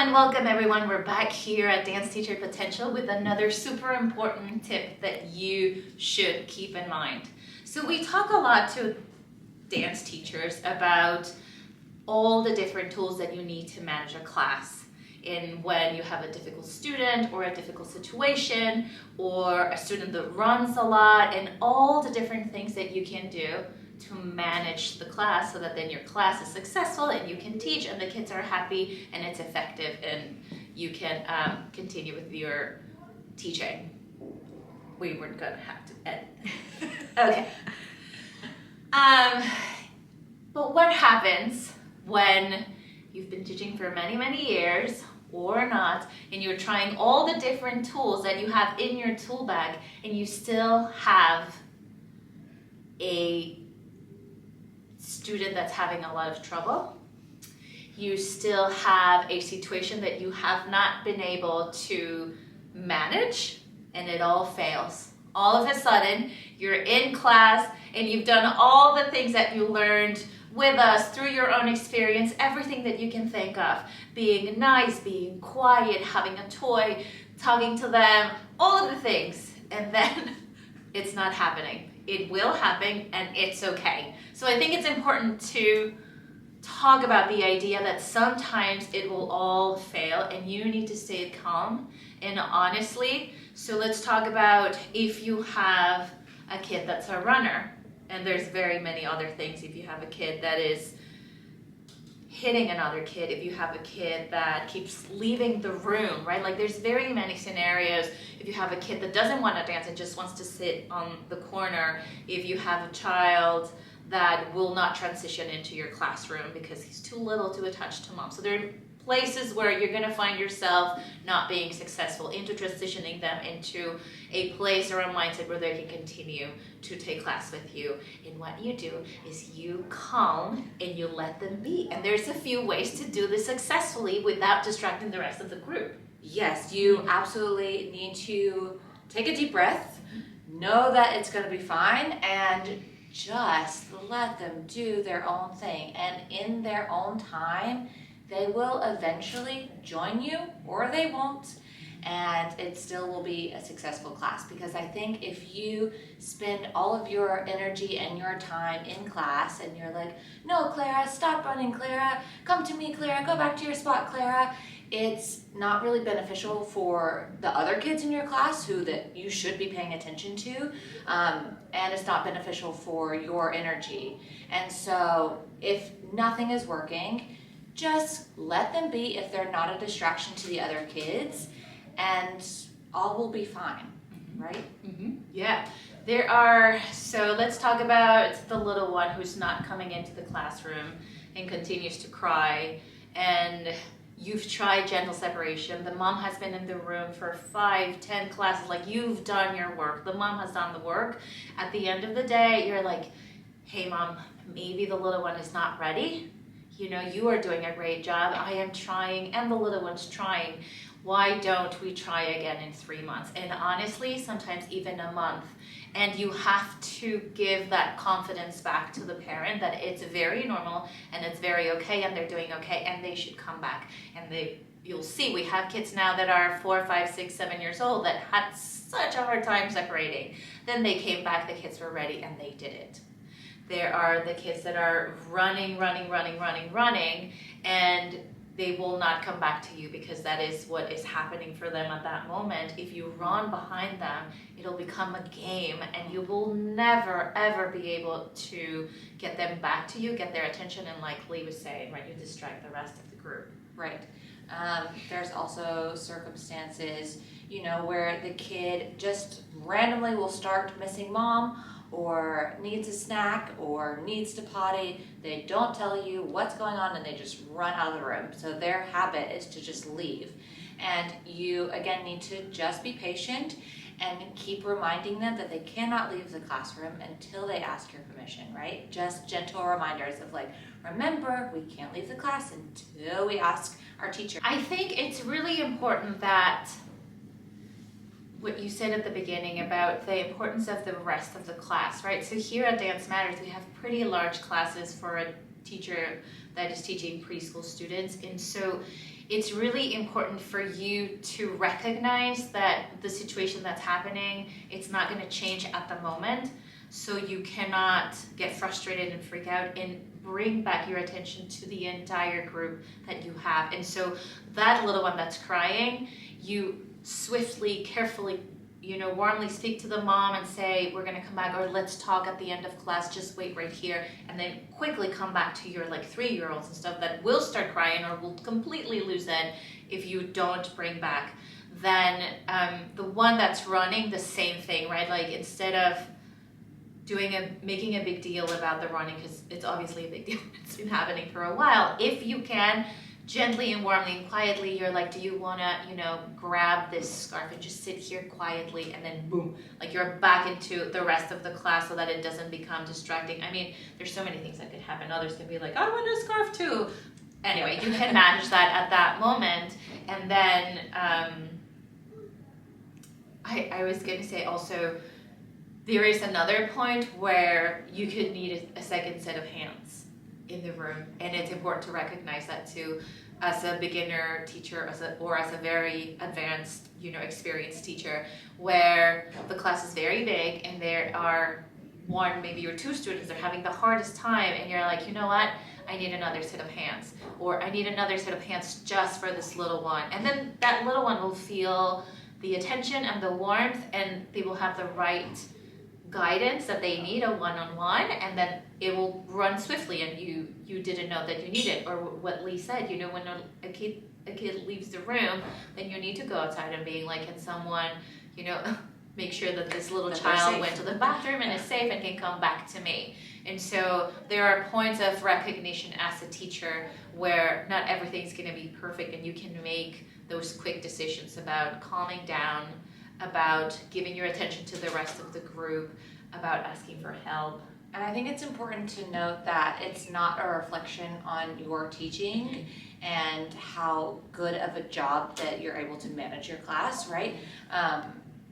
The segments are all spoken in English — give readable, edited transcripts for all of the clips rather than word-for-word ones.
and welcome everyone. We're back here at Dance Teacher Potential with another super important tip that you should keep in mind. So we talk a lot to dance teachers about all the different tools that you need to manage a class in when you have a difficult student or a difficult situation or a student that runs a lot, and all the different things that you can do to manage the class so that then your class is successful and you can teach and the kids are happy and it's effective and you can continue with your teaching. We weren't going to have to end. Okay. But what happens when you've been teaching for many, many years or not, and you're trying all the different tools that you have in your tool bag and you still have a student that's having a lot of trouble? You still have a situation that you have not been able to manage and it all fails. All of a sudden, you're in class and you've done all the things that you learned with us through your own experience, everything that you can think of, being nice, being quiet, having a toy, talking to them, all of the things, and then it's not happening. It will happen and it's okay. So I think it's important to talk about the idea that sometimes it will all fail and you need to stay calm and honestly. So let's talk about if you have a kid that's a runner, and there's very many other things. If you have a kid that is hitting another kid, if you have a kid that keeps leaving the room, right? Like there's very many scenarios. If you have a kid that doesn't want to dance and just wants to sit on the corner, if you have a child that will not transition into your classroom because he's too little to attach to mom. So there are places where you're going to find yourself not being successful into transitioning them into a place or a mindset where they can continue to take class with you. And what you do is you calm and you let them be. And there's a few ways to do this successfully without distracting the rest of the group. Yes, you absolutely need to take a deep breath, know that it's going to be fine, and just let them do their own thing. And in their own time, they will eventually join you or they won't, and it still will be a successful class. Because I think if you spend all of your energy and your time in class and you're like, no, Clara, stop running, Clara, come to me, Clara, go back to your spot, Clara, it's not really beneficial for the other kids in your class who that you should be paying attention to, and it's not beneficial for your energy. And so if nothing is working, just let them be if they're not a distraction to the other kids, and all will be fine, right? Mm-hmm. Yeah. So let's talk about the little one who's not coming into the classroom and continues to cry, and you've tried gentle separation. The mom has been in the room for 5-10 classes. Like, you've done your work. The mom has done the work. At the end of the day, you're like, hey mom, maybe the little one is not ready. You know, you are doing a great job. I am trying and the little one's trying. Why don't we try again in 3 months? And honestly, sometimes even a month. And you have to give that confidence back to the parent that it's very normal and it's very okay and they're doing okay and they should come back. And you'll see, we have kids now that are 4, 5, 6, 7 years old that had such a hard time separating. Then they came back, the kids were ready, and they did it. There are the kids that are running, and they will not come back to you because that is what is happening for them at that moment. If you run behind them, it'll become a game and you will never, ever be able to get them back to you, get their attention, and like Lee was saying, right, you distract the rest of the group. Right. There's also circumstances, where the kid just randomly will start missing mom, or needs a snack, or needs to potty. They don't tell you what's going on and they just run out of the room. So their habit is to just leave. And you, again, need to just be patient and keep reminding them that they cannot leave the classroom until they ask your permission, right? Just gentle reminders of like, remember, we can't leave the class until we ask our teacher. I think it's really important that what you said at the beginning about the importance of the rest of the class, right? So here at Dance Matters, we have pretty large classes for a teacher that is teaching preschool students. And so it's really important for you to recognize that the situation that's happening, it's not going to change at the moment. So you cannot get frustrated and freak out, and bring back your attention to the entire group that you have. And so that little one that's crying, you swiftly, carefully, warmly speak to the mom and say, we're gonna come back, or let's talk at the end of class, just wait right here. And then quickly come back to your 3-year-olds and stuff that will start crying or will completely lose it if you don't bring back. Then the one that's running, the same thing, right? Like, instead of making a big deal about the running, because it's obviously a big deal, it's been happening for a while, if you can, gently and warmly and quietly, you're like, do you want to, grab this scarf and just sit here quietly, and then boom, like you're back into the rest of the class so that it doesn't become distracting. I mean, there's so many things that could happen. Others can be like, I want a scarf too. Anyway, you can manage that at that moment. And then I was going to say also, there is another point where you could need a second set of hands in the room, and it's important to recognize that too, as a beginner teacher, or as a very advanced, experienced teacher, where the class is very big and there are one, maybe or two students that are having the hardest time, and you're like, you know what, I need another set of hands, or I need another set of hands just for this little one. And then that little one will feel the attention and the warmth, and they will have the right guidance that they need, a one-on-one, and then it will run swiftly, and you didn't know that you need it. Or what Lee said, when a kid leaves the room, then you need to go outside and being like, can someone make sure that this little child went to the bathroom and is safe and can come back to me. And so there are points of recognition as a teacher where not everything's going to be perfect, and you can make those quick decisions about calming down, about giving your attention to the rest of the group, about asking for help. And I think it's important to note that it's not a reflection on your teaching and how good of a job that you're able to manage your class, right?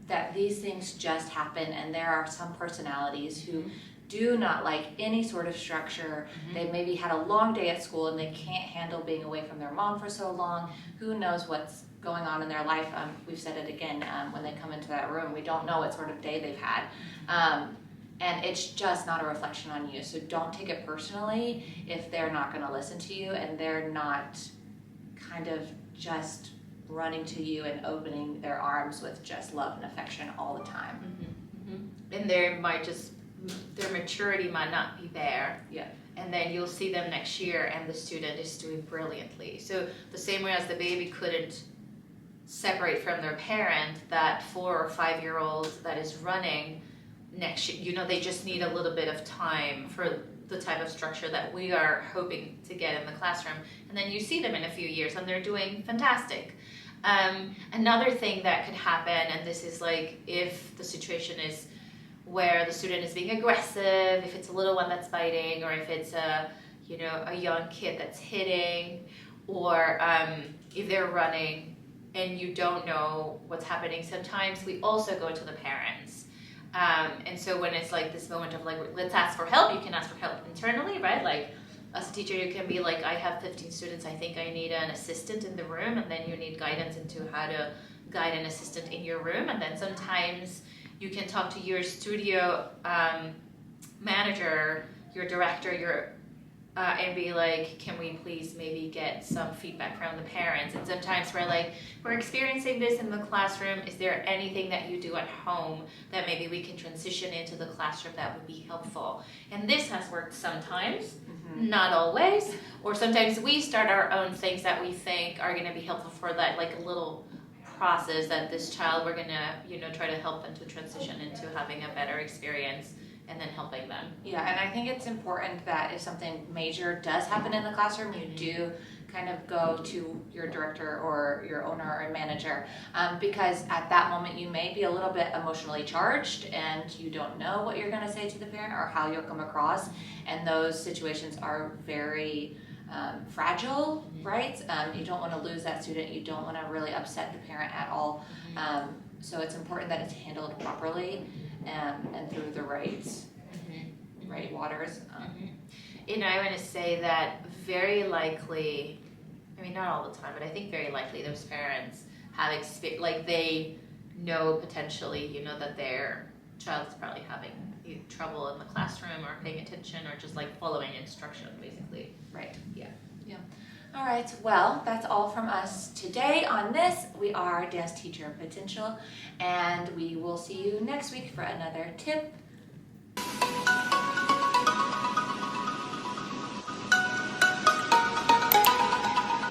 That these things just happen, and there are some personalities who do not like any sort of structure. They maybe had a long day at school and they can't handle being away from their mom for so long. Who knows what's going on in their life? We've said it again, when they come into that room, we don't know what sort of day they've had. And it's just not a reflection on you. So don't take it personally if they're not going to listen to you and they're not kind of just running to you and opening their arms with just love and affection all the time. And their maturity might not be there. Yeah. And then you'll see them next year and the student is doing brilliantly. So the same way as the baby couldn't separate from their parent, that 4 or 5-year-old that is running next year, they just need a little bit of time for the type of structure that we are hoping to get in the classroom. And then you see them in a few years and they're doing fantastic. Another thing that could happen, and this is like if the situation is where the student is being aggressive, if it's a little one that's biting, or if it's a young kid that's hitting, or if they're running and you don't know what's happening, sometimes we also go to the parents. And so when it's like this moment of like, let's ask for help, you can ask for help internally, right? Like as a teacher, you can be like, I have 15 students, I think I need an assistant in the room, and then you need guidance into how to guide an assistant in your room. And then sometimes you can talk to your studio manager, your director, and be like, can we please maybe get some feedback from the parents? And sometimes we're like, we're experiencing this in the classroom. Is there anything that you do at home that maybe we can transition into the classroom that would be helpful? And this has worked sometimes, not always. Or sometimes we start our own things that we think are going to be helpful for that, like a little process that this child, we're going to, try to help them to transition into having a better experience, and then helping them. Yeah, and I think it's important that if something major does happen in the classroom, you do kind of go to your director or your owner or manager, because at that moment you may be a little bit emotionally charged and you don't know what you're going to say to the parent or how you'll come across, and those situations are very fragile, right? You don't want to lose that student, you don't want to really upset the parent at all, so it's important that it's handled properly and through the right waters. And I want to say that very likely I mean, not all the time, but I think very likely those parents have like they know potentially, you know, that their child is probably having trouble in the classroom or paying attention or just like following instruction, basically. Right. Yeah. All right, well, that's all from us today on this. We are Dance Teacher Potential, and we will see you next week for another tip,